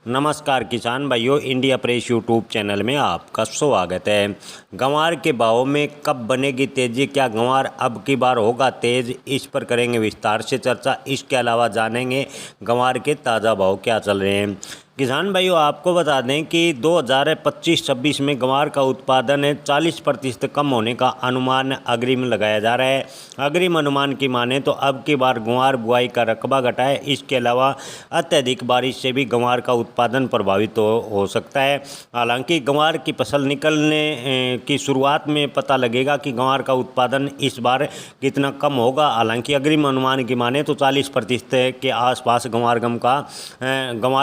नमस्कार किसान भाइयों, इंडिया प्रेस यूट्यूब चैनल में आपका स्वागत है। गंवार के भाव में कब बनेगी तेजी, क्या गंवार अब की बार होगा तेज, इस पर करेंगे विस्तार से चर्चा। इसके अलावा जानेंगे गंवार के ताज़ा भाव क्या चल रहे हैं। किसान भाइयों, आपको बता दें कि 2025-26 में गंवार का उत्पादन 40% कम होने का अनुमान अग्रिम लगाया जा रहा है। अग्रिम अनुमान की माने तो अब की बार गंवार बुआई का रकबा घटा है। इसके अलावा अत्यधिक बारिश से भी गंवार का उत्पादन प्रभावित हो सकता है। हालांकि गंवार की फसल निकलने की शुरुआत में पता लगेगा कि गंवार का उत्पादन इस बार कितना कम होगा। हालांकि अग्रिम अनुमान की माने तो 40% के आसपास गंवार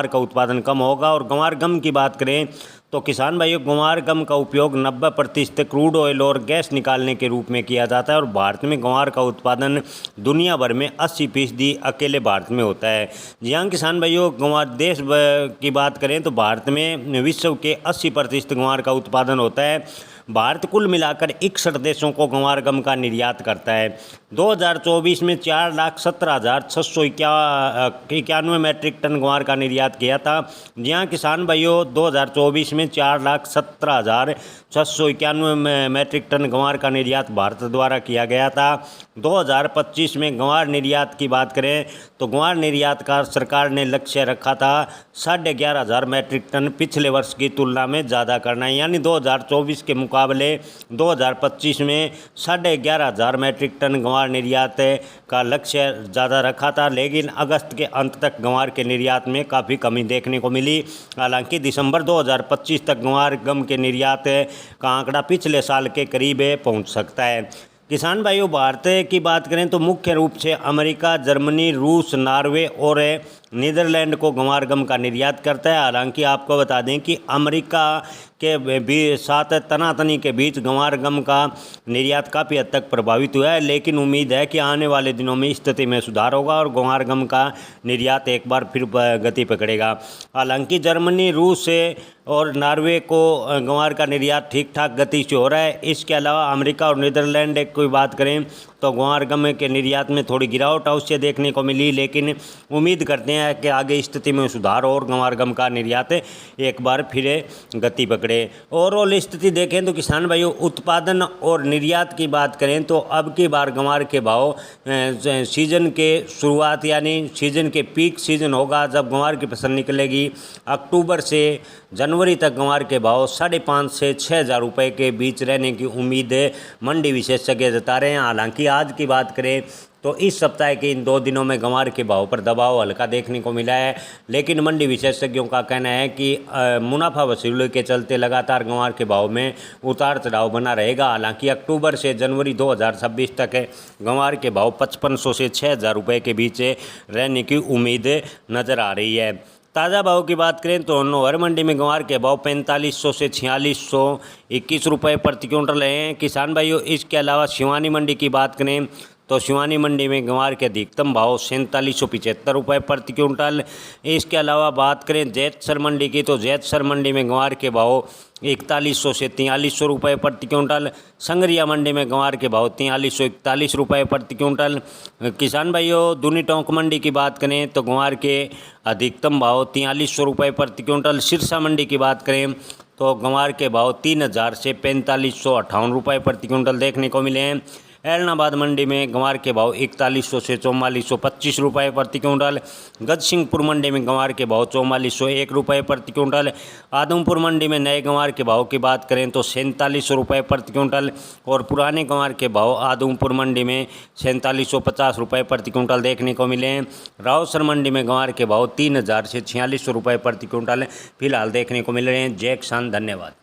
का उत्पादन कम होगा। और गंवार गम की बात करें तो किसान भाइयों, गंवार गम का उपयोग 90% क्रूड ऑयल और गैस निकालने के रूप में किया जाता है। और भारत में गंवार का उत्पादन दुनिया भर में 80% अकेले भारत में होता है। जी हाँ किसान भाइयों, गंवार देश की बात करें तो भारत में विश्व के 80% गंवार का उत्पादन होता है। भारत कुल मिलाकर 61 देशों को गंवार गम का निर्यात करता है। 2024 में 4,17,691 मैट्रिक टन गंवार का निर्यात किया था। जी हाँ किसान भाइयों, 2024 में 4,17,691 मैट्रिक टन गंवार का निर्यात भारत द्वारा किया गया था। 2025 में गंवार निर्यात की बात करें तो गंवार निर्यात का सरकार ने लक्ष्य रखा था 11,500 मैट्रिक टन, पिछले वर्ष की तुलना में ज़्यादा करना है। यानी 2024 के मुकाबले 2025 में 11,500 मैट्रिक टन गंवार निर्यात का लक्ष्य ज़्यादा रखा था। लेकिन अगस्त के अंत तक गंवार के निर्यात में काफ़ी कमी देखने को मिली। हालांकि दिसंबर 2025 तक गंवार गम के निर्यात का आंकड़ा पिछले साल के करीब पहुंच सकता है। किसान भाइयों, भारत की बात करें तो मुख्य रूप से अमेरिका, जर्मनी, रूस, नॉर्वे और नीदरलैंड को गंवार गम का निर्यात करता है। हालांकि आपको बता दें कि अमेरिका के साथ तनातनी के बीच गंवार गम का निर्यात काफ़ी हद तक प्रभावित हुआ है। लेकिन उम्मीद है कि आने वाले दिनों में स्थिति में सुधार होगा और गंवार गम का निर्यात एक बार फिर गति पकड़ेगा। हालांकि जर्मनी, रूस और नॉर्वे को गंवार का निर्यात ठीक ठाक गति से हो रहा है। इसके अलावा अमेरिका और नीदरलैंड की बात करें तो गंवार गम के निर्यात में थोड़ी गिरावट अवश्य देखने को मिली। लेकिन उम्मीद करते हैं कि आगे स्थिति में सुधार हो और गंवार गम का निर्यात एक बार फिर गति पकड़े। ओवरऑल स्थिति देखें तो किसान भाइयों, उत्पादन और निर्यात की बात करें तो अब की बार गंवार के भाव सीजन के शुरुआत यानी सीजन के पीक सीजन होगा जब गंवार की फसल निकलेगी। अक्टूबर से जनवरी तक गंवार के भाव 5,500 से 6,000 रुपये के बीच रहने की उम्मीद मंडी विशेषज्ञ जता रहे हैं। हालांकि आज की बात करें तो इस सप्ताह के इन 2 दिनों में गंवार के भाव पर दबाव हल्का देखने को मिला है। लेकिन मंडी विशेषज्ञों का कहना है कि मुनाफा वसूली के चलते लगातार गंवार के भाव में उतार चढ़ाव बना रहेगा। हालांकि अक्टूबर से जनवरी 2026 तक गंवार के भाव 5,500 से 6,000 रुपये के बीच रहने की उम्मीद नज़र आ रही है। ताज़ा भाव की बात करें तो नौहर मंडी में गंवार के भाव 4,500 से 4,621 रुपये प्रति क्विंटल हैं। किसान भाइयों, इसके अलावा शिवानी मंडी की बात करें तो शिवानी मंडी में गंवार के अधिकतम भाव 4,775 रुपये प्रति क्विंटल। इसके अलावा बात करें जैतसर मंडी की तो जैतसर मंडी में गंवार के भाव 4,100 से 4,300 रुपये प्रति क्विंटल। संगरिया मंडी में गंवार के भाव 4,341 रुपये प्रति क्विंटल। किसान भाइयों, दूनी टोंक मंडी की बात करें तो गंवार के अधिकतम भाव 4,300 रुपये प्रति क्विंटल। सिरसा मंडी की बात करें तो गंवार के भाव 3,000 से 4,558 रुपये प्रति क्विंटल देखने को मिले हैं। एलनाबाद मंडी में गंवार के भाव 4,100 से 4,425 रुपये प्रति क्विंटल। गजसिंहपुर मंडी में गंवार के भाव 4,401 रुपये प्रति क्विंटल। आदमपुर मंडी में नए गंवार के भाव की बात करें तो 4,4700 रुपये प्रति क्विंटल और पुराने गंवार के भाव आदमपुर मंडी में 4,450 रुपये प्रति क्विंटल देखने को मिले हैं। रावसर मंडी में गंवार के भाव 3,000 से 4,600 रुपये प्रति क्विंटल फिलहाल देखने को मिल रहे हैं। जय किसान, धन्यवाद।